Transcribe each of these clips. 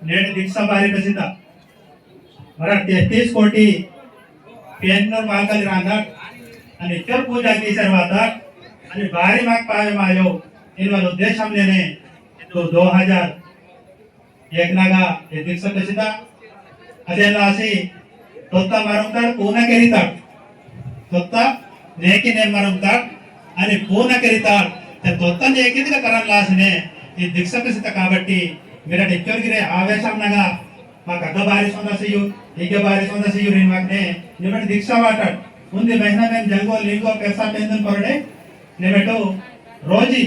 net दीक्षा बारी प्रसिद्ध मरा 33 कोटी पेन्नूर मालकली रांगा आणि इतर पूजा की सर्वात आणि भारी माग पावे मायो इनवल उद्देशंलेने ಇದು 2001 ನಾಗ ದೀಕ್ಷಾ ಪ್ರಸಿದ್ಧ ಅದೆಲ್ಲ ಆಸಿ ತೊತ್ತ ಮರಂತಾಡ್ ಪೂರ್ಣ ಕೆರಿತಾಡ್ ತೊತ್ತ ನೇಕಿನೆ ಮರಂತಾಡ್ आणि పూర్ణ కెరితాడ్ తొత్తం ఏకిదిగా కరన్ లాసినే ఈ దీక్ష ప్రసిద్ధ కాబట్టి मेरा टिक्चरगिरे आवेशमनगा माक अग्ग बारी सोंदसियु इगे बारी सोंदसियु रिन माकने निबट दीक्षा वाटड ಮುಂದೆ ಮಹಿನಾ में जंगो लिंगो पैसा पेंदन परडे नेमेटो रोजी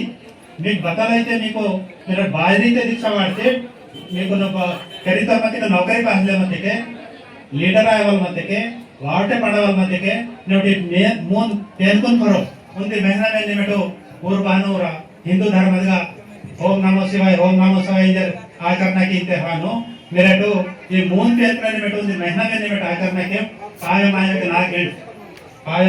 మీకు బతలైతే మీకు मेरा बाजरीते दीक्षा वाटते మీకు करिता मते नौकरी पासले मते लीडर आयवल मते वाटे पडवल मते नोटी मून पेनकोन करो ಮುಂದೆ ಮಹಿನಾ में नेमेटो ऊर बानूरा हिंदू धर्मदगा ओम नमो शिवाय इधर आचरण की हानो मेरे तो ये मून पे ने बेटो महीना में ने बेटा आचरण के पाय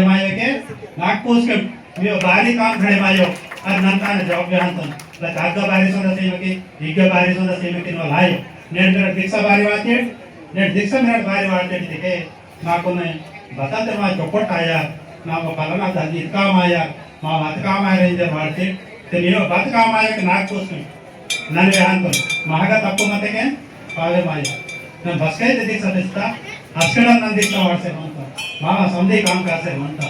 मायो के नाक पूछ के ये बारी काम खड़े मायो और नंता ने जॉब बेहान तो कागा बारी सोदा सेम के इगे बारी सोदा सेम के नो लायो ने मेरा दीक्षा बारी वाते ने दीक्षा मेरा बारी वाते देखे नाको ने बताते मा चौपट आया ना वो फलाना दादी काम आया मा बात काम आया इधर वाते ते ये बात काम आया के नाक पूछ के ನಾನು ಹೇಳ್ಕೊಂಡು ಮಹಾಗ ತಪ್ಪು ಮತೆಗೆ ಪಾವೆ ಮಾಯ ನಾನು ಬಸ್ಕೈ ದೀಕ್ಷಾ ದಿಸ್ತಾ ಅಷ್ಟಡ ನನ್ನ ದೀಕ್ಷಾ ವಾಡ್ಸೆ ಅಂತ ಮಾವ ಸಂಧಿ ಕಾಮ್ ಕಾಸೆ ಅಂತ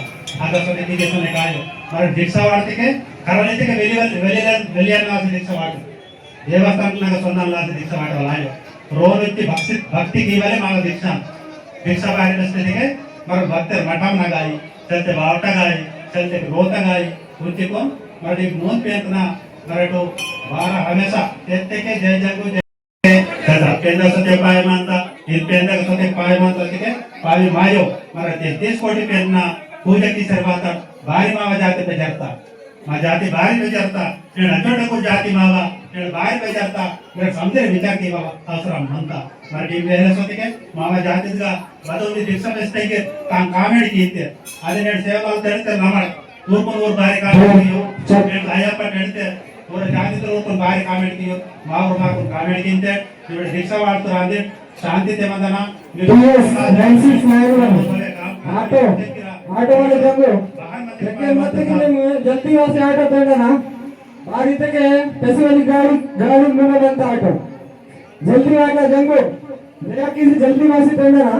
ಆಗ ಸೊನೆ ಕಿಗೆ ಸೊನೆ ಕಾಯೋ ಮರ ದೀಕ್ಷಾ ವಾಡ್ತಿಗೆ ಕರಣಿತಿಗೆ ವೆಲಿಯನ್ ಲಾಸಿ ದೀಕ್ಷಾ ವಾಡು ದೇವಸ್ಥಾನನಾಗ ಸೊನ್ನ ಲಾಸಿ ದೀಕ್ಷಾ ವಾಡಲಾಯೋ ರೋನಿತಿ ಭಕ್ತಿ ಕೀವಲೆ ಮಾವ ದೀಕ್ಷಾ ಬಾರಿ ಪರಿಸ್ಥಿತಿಗೆ ಮರ ಭಕ್ತ ಮಠಂ ನಗಾಯಿ ಚलते बावटा गाय चलते रोता गाय उचिको मर एक मून पेंतना मराठो बारा हमेशा तेते के जय जगु जय सदा पेंदा सते पाय मानता इन पेंदा सते पाय मानता के पाय मायो मरा 33 कोटी पेंना पूजा की सर्वात भारी मावा जाते पे जरता मा जाति भारी पे जरता ने अंजोट को जाति मावा ने भारी पे जरता मेरे समझे विचार की मावा आश्रम मनता मर टीम वेरे सते के मावा जाति गा बदोनी दीक्षा बेस्ते के कामेडी कीते अदे ने सेवा करते नमळ ऊपर भारी कामेडी ने आया पर नेडते और जाति तो ऊपर भारी कामेडी कियो मावर माको कामेडी किंते ने दीक्षा वाडतो रांदे शांति ते मंदना फ्रांसिस नायर आटो वाले जंगो के मत के जल्दी वासे आटो तोडना बारी तके पेसवाली गाड़ी मुनದಂತ ಆಟೋ जल्दी वाला जंगो मेरा किसी जल्दी वासे तोडना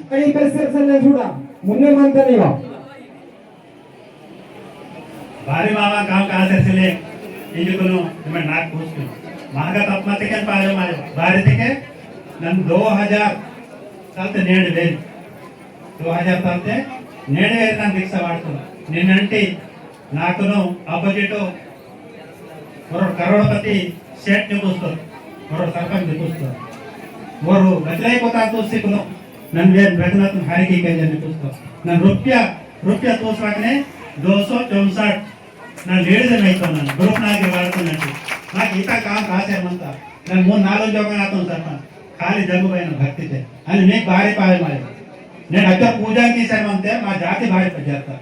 कई परसेप्शन ने छुड़ा मुन्ने मानता नहीं वा भारी मामा काम कहां से चले इंजुकुनु मैं नाक पूछके महागा तपमते के पायो मायो भारी तके नन 2000 सालते नेड वे 2000 सालते नेड वे ನಾನು ದೀಕ್ಷಾ ಮಾಡ್ತು ನಿನ್ನಂಟಿ ನಾಕನು ಅಪೋಸಿಟ್ और करोड़पति सेठ ने पूछतो और सरपंच ने पूछतो और बचलाई कोता तो सिकनो नन वे बेतना तुम हारी की के जने पूछतो नन रुपया तो साकने 264 नन लीड से नहीं तो नन ग्रुप नागे वाडतो ना गीता काम कासे म्हणता नन मून नालो जोगन आतो सरपंच खाली जगुबाईन भक्तीते आणि मी भारी पावे माय ने अत्तर पूजा की सर म्हणते मा जाती भारी पजारता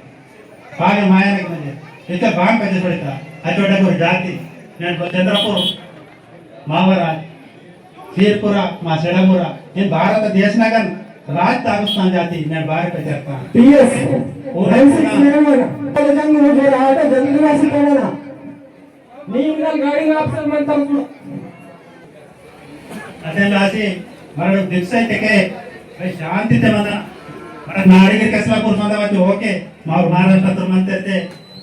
पावे माया ने म्हणजे इथे बाण पजे पडता अचोडा जाती ने चंद्रपुर मावरा शीरपुरा मा सेडमुरा इन भारत देशनागन राज तागस्तान जाती ने भारी पजारता टीएस फ्रांसिस नायर जंग मुझे आटो जल्दी वासी कोना नींगल गाड़ी वापस मनतम असेलासी मर दीक्षा तके शांति ते मन मर नाडिगे कसला पुरसंदा वाचे ओके मार महाराष्ट्र तो मनते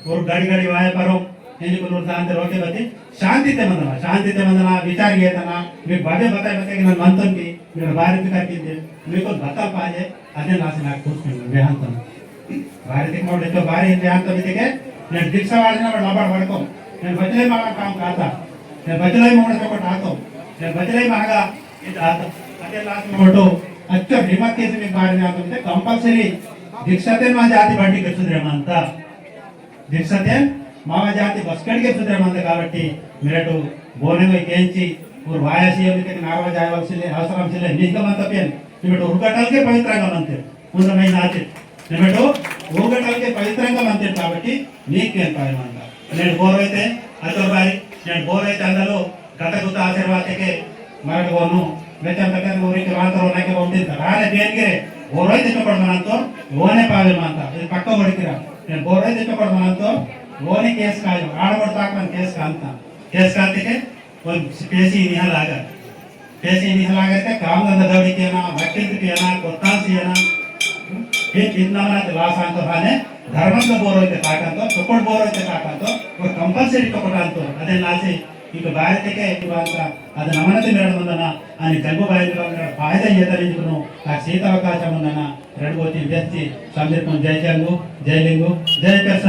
और गाड़ी वाय परो एनी को शांति रोके बते शांति ते मनना विचार घेतना मी बाजे बताय कि नन मंतन की मेरा बारी पिका की मी को बता पाजे अने नासे ना खुश बेहांत बारी ते मोडे तो बारी बेहांत बिते ने दीक्षा वाडना लबाड वडको ने बचले मागा काम काता ने बचले मोडे तो टातो ने बचले मागा ಇದು ಅದೇ ಲಾಸ್ಟ್ ನೋಟು ಅಚ್ಚ ಹಿಮ್ಮತ್ ಕೇಸಿ ಮೇ ಬಾರಿ ಅಂತ ಅಂದ್ರೆ ಕಂಪಲ್ಸರಿ ದೀಕ್ಷಾತೆ ಮಾ ಜಾತಿ ಬಂಡಿ ಕಚ್ಚುದ್ರೇಮ ಅಂತ ದೀಕ್ಷಾತೆ ಮಾವ ಜಾತಿ ಬಸ್ಕಡಿಗೆ ಕಚ್ಚುದ್ರೇಮ ಅಂತ కాబట్టి मेरटू बोने में केंची और वायासी अभी तक नारवा जायवलसिले అవసరంసిले నిగమంత पेन मेरटू ఉర్గటల్కే పవిత్రంగా మంతే ముందు మై నాచి मेरटू ఉర్గటల్కే పవిత్రంగా మంతే కాబట్టి నీకేం పాయమంట నేను బోరైతే అతోబారి నేను బోరైతే అందలో గతగుత ఆశీర్వాదకే ಮರಡ್ಬೋನು ಮೆಚ್ಚಂತ ಊರಿಗೆ ಮಾತ್ರ ಒನಕ್ಕೆ ಹೊಂಟಿದ್ದ ರಾಳೆ ಬೇರೆ ಬೋರೈ ತೆಕ್ಕೊಡ್ತಾನಂತೋ ಓನೆ ಪಾವೆಮ ಅಂತ ಇದು ಪಕ್ಕ ಹೊಡಿತೀರ నేను ಬೋರೈ ತೆಕ್ಕೊಡ್ತಾನಂತೋ ఓనే కేసు కాదు ఆడబడతాకని కేసు కాంతా కేసు కాంతికే పేసి నిహలాగా పేసి నిహలాగా काम धंधा दौड़ी के ना वकील के ना कोतासी ना ये कितना ना लास अंतो हाने धर्मक ಬೋರ್ ಹೋಯ್ತೆ ತಾಕಂತೋ ತಕೊಂಡು ಬೋರ್ ಹೋಯ್ತೆ ತಾಕಂತೋ ఒక కంపల్సరీ ತಕೊಂಡಂತೋ ಅದೇ ನಾಸಿ ಈಗ ಭಾರತಕ್ಕೆ ಇವಾಗ ಅದು ನಮನತೆ ಮೇಡಮ್ ಬಂದನ అని జంగు బాయిలో ఫాయిద చేతరించుకును ఆ సీత అవకాశం ఉందన రెండు పోటీ వ్యక్తి సందర్భం జై జంగు జై లింగు జై పెర్స